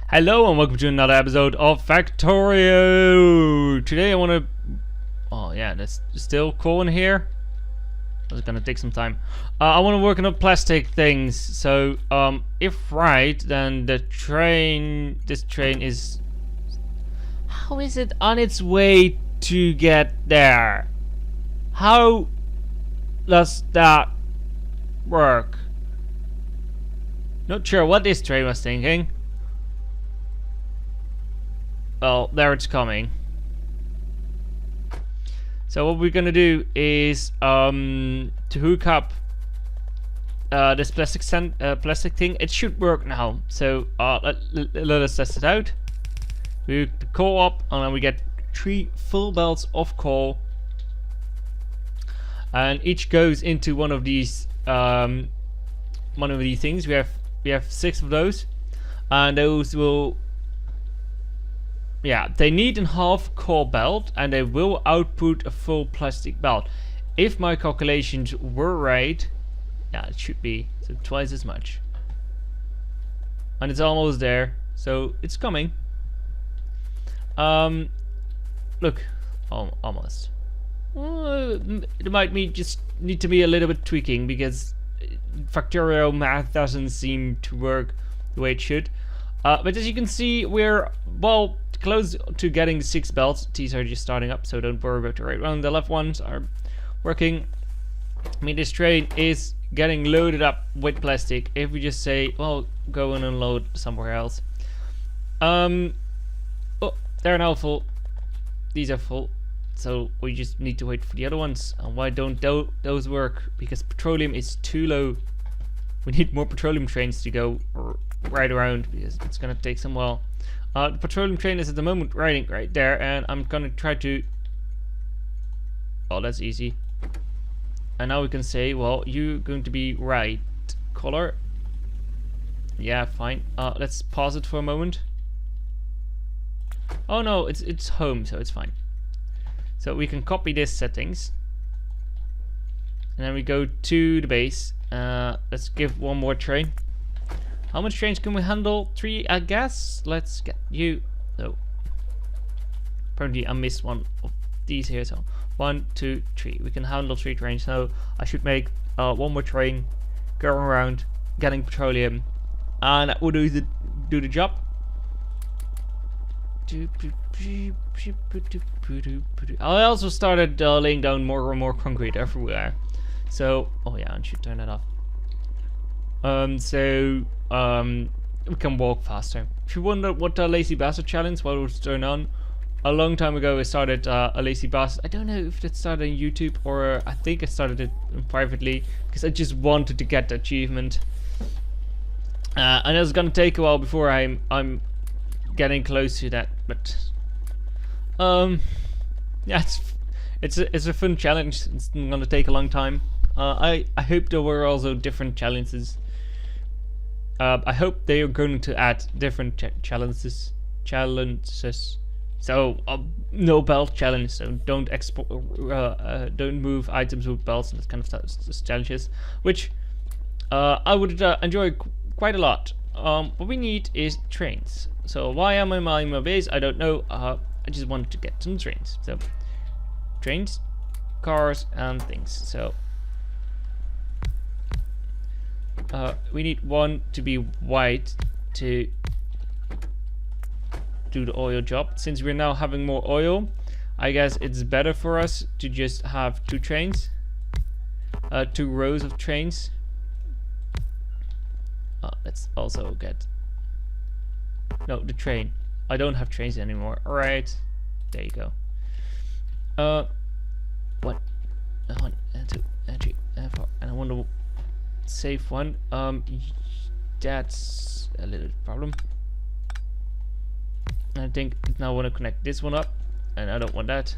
Hello and welcome to another episode of Factorio. Today I want to... Oh yeah, that's still cool in here. It's gonna take some time. I want to work on plastic things. So, if right, then this train is... How is it on its way to get there? How does that work? Not sure what this train was thinking. Well, there it's coming. So what we're gonna do is to hook up this plastic thing. It should work now. So let us test it out. We hook the coal up, and then we get 3 full belts of coal, and each goes into one of these things. We have 6 of those, and those will. Yeah, they need a half coal belt, and they will output a full plastic belt. If my calculations were right, yeah, it should be so twice as much. And it's almost there, so it's coming. Look, almost. It might just need to be a little bit tweaking because Factorio math doesn't seem to work the way it should. But as you can see, we're well close to getting 6 belts. These are just starting up, so don't worry about the right one. The left ones are working. I mean, this train is getting loaded up with plastic. If we just say, well, go and unload somewhere else. Oh, they're now full. These are full. So we just need to wait for the other ones. And why don't those work? Because petroleum is too low. We need more petroleum trains to go right around, because it's gonna take some while. The petroleum train is at the moment riding right there, and I'm gonna try to... Oh, that's easy. And now we can say, well, you're going to be right color. Yeah, fine. Let's pause it for a moment. Oh no, it's home, so it's fine. So we can copy this settings, and then we go to the base. Let's give one more train. How much trains can we handle? 3, I guess. Let's get you. No. Apparently I missed one of these here. So 1, 2, 3. We can handle 3 trains. So I should make one more train going around getting petroleum, and that will do the job. I also started laying down more and more concrete everywhere. So, oh yeah, I should turn that off. We can walk faster. If you wonder what the lazy bastard challenge, what was going on, a long time ago I started a lazy bastard. I don't know if it started on YouTube, or I think I started it privately because I just wanted to get the achievement. And it's gonna take a while before I'm getting close to that, but yeah, it's a fun challenge. It's gonna take a long time. I hope there were also different challenges. I hope they are going to add different challenges. So no belt challenge. So don't don't move items with belts and that kind of challenges, which I would enjoy quite a lot. What we need is trains. So why am I in my base? I don't know. I just wanted to get some trains. So trains, cars, and things. So we need one to be white to do the oil job. Since we're now having more oil, I guess it's better for us to just have 2 trains, 2 rows of trains. Let's also get the train. I don't have trains anymore. Alright, there you go. 1, 2, 3, 4, and I want to save one. That's a little problem. I think now I want to connect this one up, and I don't want that.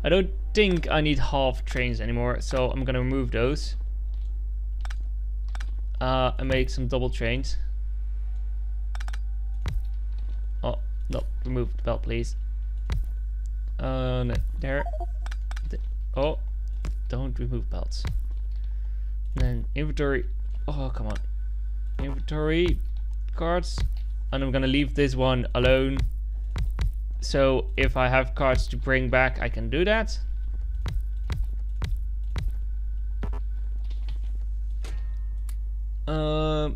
I don't think I need half trains anymore, so I'm gonna remove those. And make some double trains. Oh no, remove the belt, please. No, there. Oh, don't remove belts. And then inventory. Oh, come on. Inventory. cards, and I'm gonna leave this one alone. So if I have cards to bring back, I can do that.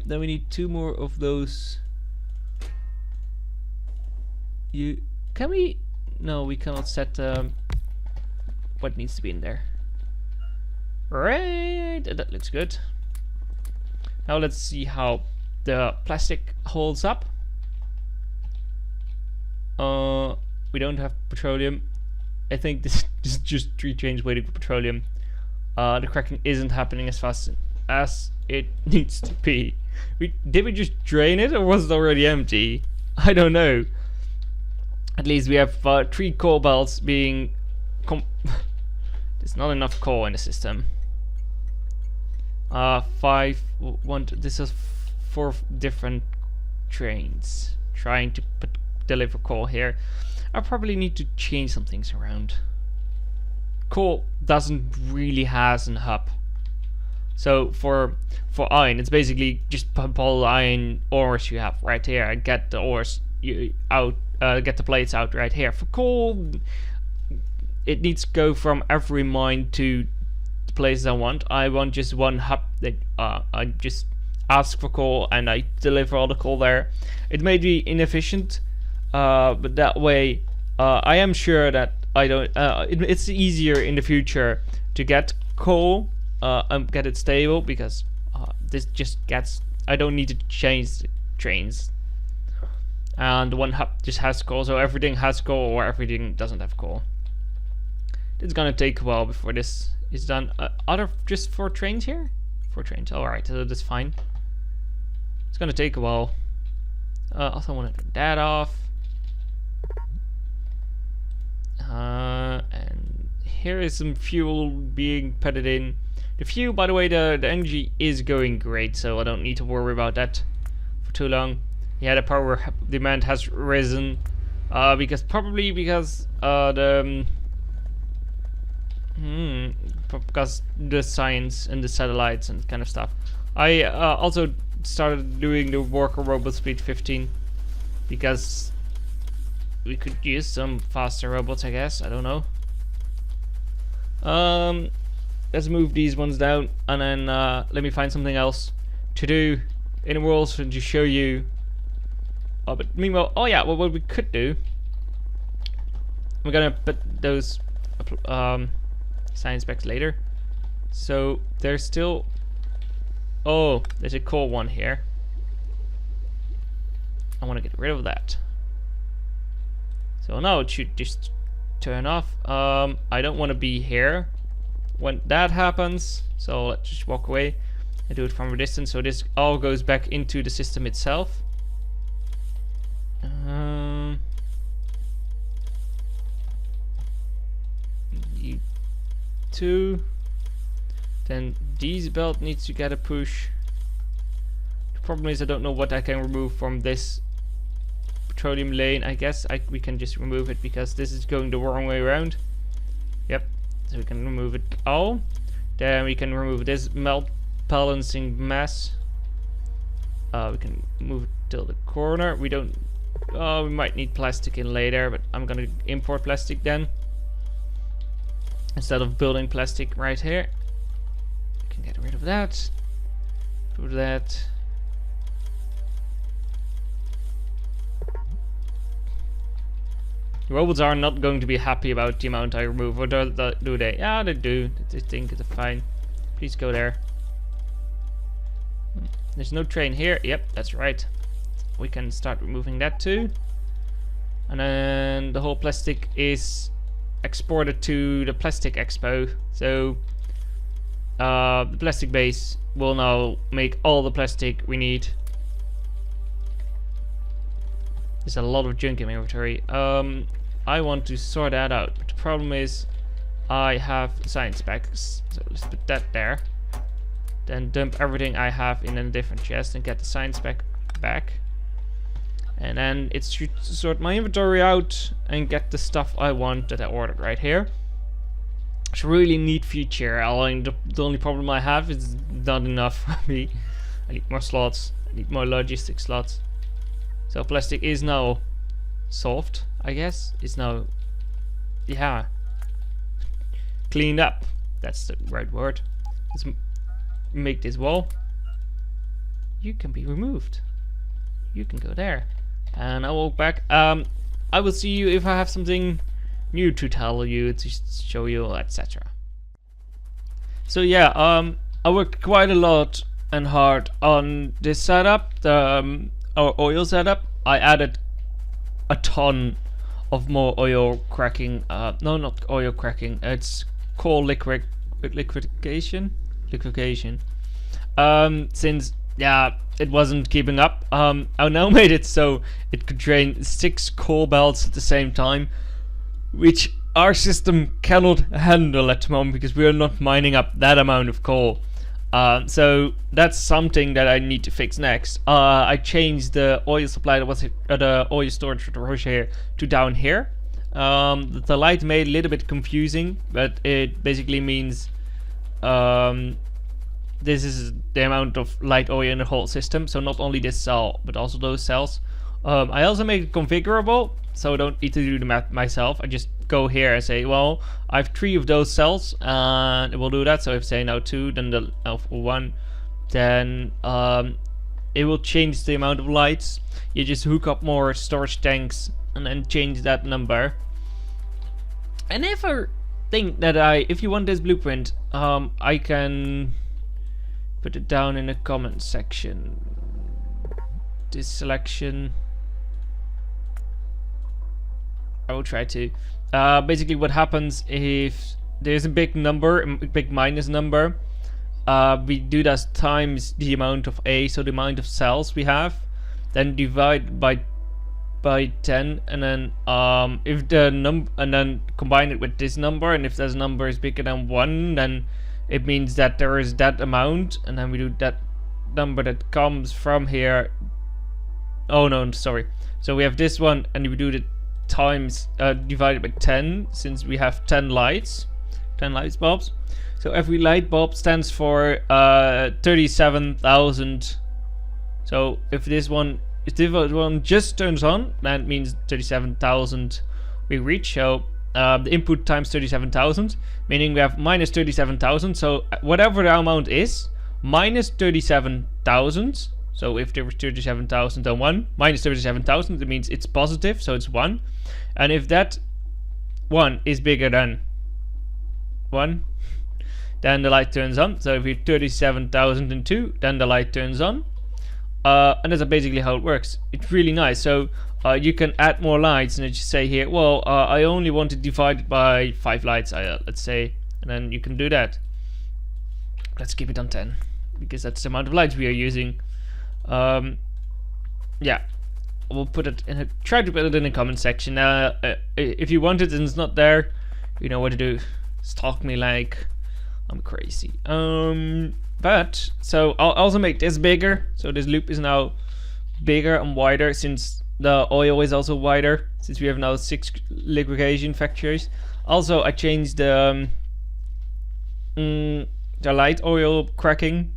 Then we need 2 more of those. Can we? No, we cannot set what needs to be in there. Right, that looks good. Now let's see how the plastic holds up. We don't have petroleum. I think this is just 3 trains waiting for petroleum. The cracking isn't happening as fast as it needs to be. Did we just drain it, or was it already empty? I don't know. At least we have 3 coal belts being there's not enough coal in the system. 5 this is 4 different trains trying to deliver coal here. I probably need to change some things around. Coal doesn't really has an hub. So for iron, it's basically just pull iron ores you have right here and get the ores out, get the plates out right here. For coal, it needs to go from every mine to the places I want. I want just one hub that I just ask for coal and I deliver all the coal there. It may be inefficient, but that way I am sure that I don't. It's easier in the future to get coal. Get it stable, because this just gets, I don't need to change the trains, and one hub just has coal, so everything has coal or everything doesn't have coal. It's gonna take a while before this is done. Are there just 4 trains here? 4 trains, alright, so that's fine. It's gonna take a while. Also want to turn that off, and here is some fuel being put in. The fuel, by the way, the energy is going great, so I don't need to worry about that for too long. Yeah, the power demand has risen, because the science and the satellites and kind of stuff. I also started doing the worker robot speed 15, because we could use some faster robots, I guess. I don't know. Let's move these ones down, and then let me find something else to do in the world to show you. But meanwhile, oh yeah, well, what we could do, we're gonna put those science specs later. So there's still, oh, there's a coal one here. I want to get rid of that. So now it should just turn off. I don't want to be here when that happens, so let's just walk away and do it from a distance, so this all goes back into the system itself. You 2, then these belt needs to get a push. The problem is I don't know what I can remove from this petroleum lane. I guess we can just remove it, because this is going the wrong way around. Yep. So we can remove it all. Then we can remove this melt balancing mess. We can move it till the corner. We don't. Oh, we might need plastic in later, but I'm gonna import plastic then, instead of building plastic right here. We can get rid of that. Do that. The robots are not going to be happy about the amount I remove, or do they? Yeah, they do. They think it's fine. Please go there. There's no train here. Yep, that's right. We can start removing that too. And then the whole plastic is exported to the plastic expo. So the plastic base will now make all the plastic we need. There's a lot of junk in my inventory. I want to sort that out, but the problem is I have science specs, so let's put that there. Then dump everything I have in a different chest and get the science spec back. And then it should sort my inventory out and get the stuff I want that I ordered right here. It's a really neat feature. The only problem I have is not enough for me. I need more slots. need more logistic slots. So plastic is now solved, I guess. It's now, yeah, cleaned up. That's the right word. Let's make this wall. You can be removed. You can go there. And I'll walk back. I will see you if I have something new to tell you, to show you, etc. So yeah, I worked quite a lot and hard on this setup, our oil setup. I added a ton of more oil cracking. No, not oil cracking. It's called liquefaction. Since yeah, it wasn't keeping up. I now made it so it could drain 6 coal belts at the same time, which our system cannot handle at the moment because we are not mining up that amount of coal. So that's something that I need to fix next. I changed the oil supply that was the oil storage for the rush here to down here. The light made a little bit confusing, but it basically means this is the amount of light oil in the whole system. So not only this cell, but also those cells. I also make it configurable, so I don't need to do the math myself. I just go here and say, well, I have 3 of those cells, and it will do that. So if I say now 2, then the 1, then it will change the amount of lights. You just hook up more storage tanks and then change that number. And if I think that if you want this blueprint, I can put it down in the comment section. This selection, I will try to. Basically what happens if there's a big number, a big minus number, we do that times the amount of A, so the amount of cells we have, then divide by 10, and then if the number, and then combine it with this number, and if this number is bigger than 1, then it means that there is that amount, and then we do that number that comes from here. Oh no, sorry. So we have this one, and we do the times divided by 10, since we have 10 lights bulbs. So every light bulb stands for 37,000. So if this one just turns on, that means 37,000 we reach. So the input times 37,000, meaning we have minus 37,000. So whatever the amount is, minus 37,000. So if there was 37,000 and 1 minus 37,000, it means it's positive, so it's 1. And if that 1 is bigger than 1, then the light turns on. So if you have 37,002, then the light turns on. And that's basically how it works. It's really nice. So you can add more lights, and it just say here, well, I only want to divide it by 5 lights, let's say, and then you can do that. Let's keep it on 10 because that's the amount of lights we are using. Yeah, we'll put it in try to put it in the comment section. If you want it and it's not there, you know what to do. Stalk me like I'm crazy. But so I'll also make this bigger, so this loop is now bigger and wider, since the oil is also wider, since we have now 6 liquefaction factories. Also I changed the light oil cracking.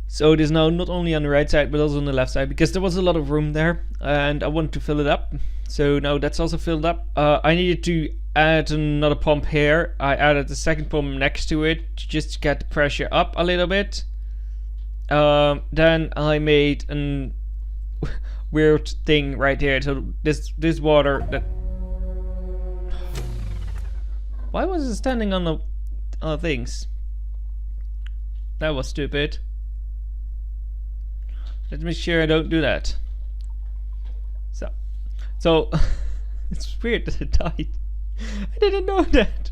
So it is now not only on the right side but also on the left side, because there was a lot of room there and I want to fill it up. So now that's also filled up. I needed to add another pump here. I added the second pump next to it just to get the pressure up a little bit. Then I made a weird thing right here. So this water that... Why was it standing on the things? That was stupid. Let's make sure I don't do that. So it's weird that it died. I didn't know that.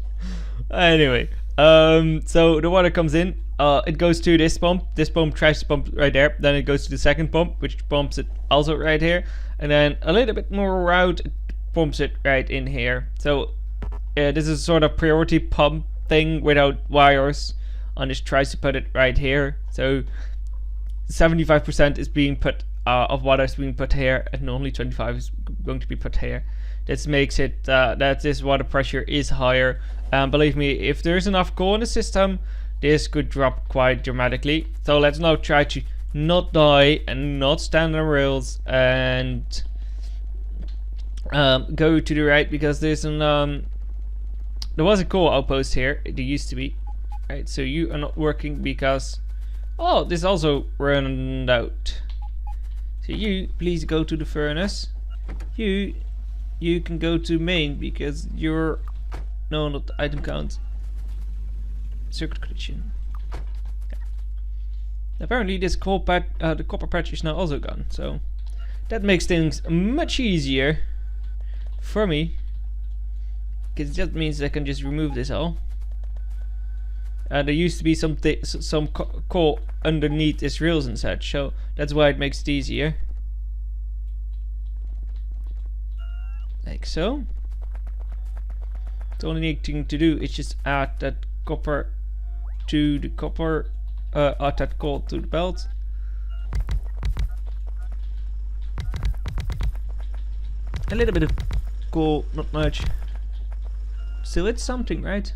Anyway, so the water comes in. It goes to this pump. This pump tries to pump right there. Then it goes to the second pump, which pumps it also right here. And then a little bit more out, it pumps it right in here. So this is sort of priority pump thing without wires. And just tries to put it right here. So 75% is being put of water is being put here, and only 25 is going to be put here. This makes it that this water pressure is higher. Believe me, if there is enough coal in the system, this could drop quite dramatically. So let's now try to not die and not stand on rails and go to the right, because there's an there was a coal outpost here. There used to be, right? So you are not working because this also ran out. So you please go to the furnace. You can go to main because you're not item count. Circuit connection. Okay. Apparently this the copper patch is now also gone, so that makes things much easier for me, because that means I can just remove this all. There used to be some coal underneath these rails and such, so that's why it makes it easier. Like so. The only thing to do is just add that copper to the copper, add that coal to the belt. A little bit of coal, not much. Still, it's something, right?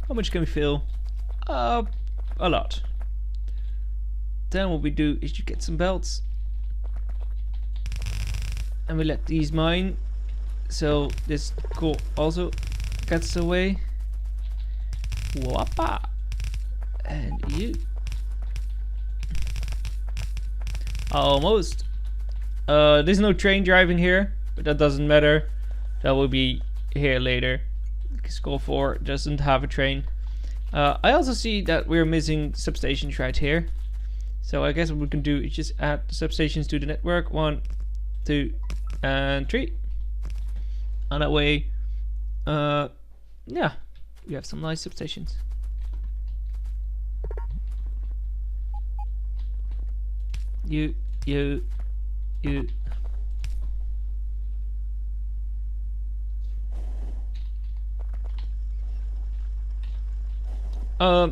How much can we fill? A lot. Then what we do is you get some belts, and we let these mine, so this coal also gets away. Whoppa! And you. Almost. There's no train driving here, but that doesn't matter. That will be here later. Skull 4 doesn't have a train. I also see that we're missing substations right here. So I guess what we can do is just add the substations to the network. 1, 2, and 3. And that way, yeah, we have some nice substations. You.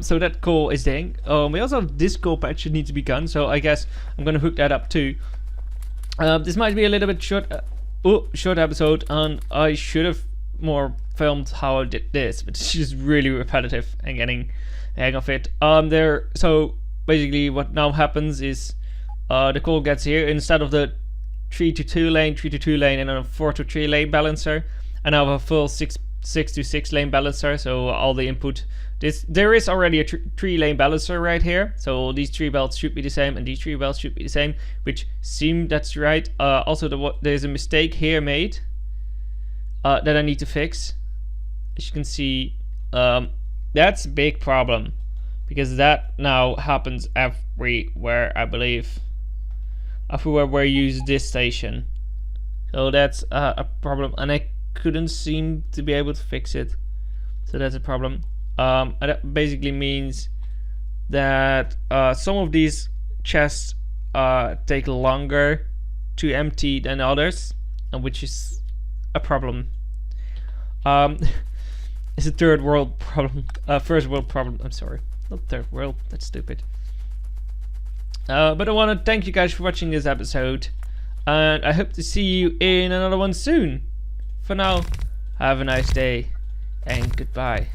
So that coal is dang. We also have this coal patch that needs to be gone, so I guess I'm gonna hook that up too. This might be a little bit short episode, and I should have more filmed how I did this, but it's just really repetitive and getting the hang of it. So basically what now happens is the coal gets here, instead of the 3 to 2 lane, 3 to 2 lane, and then a 4 to 3 lane balancer, and now have a full 6 to 6 lane balancer. So all the input, there is already a 3 lane balancer right here, so these 3 belts should be the same, and these 3 belts should be the same, which seem that's right. Also there's a mistake here made that I need to fix. As you can see, that's a big problem, because that now happens everywhere, I believe. Everywhere where you use this station. So that's a problem, and I couldn't seem to be able to fix it. So that's a problem. And that basically means that some of these chests take longer to empty than others, and which is a problem. It's a third world problem. First world problem, I'm sorry. Not third world, that's stupid. But I want to thank you guys for watching this episode, and I hope to see you in another one soon. For now, have a nice day, and goodbye.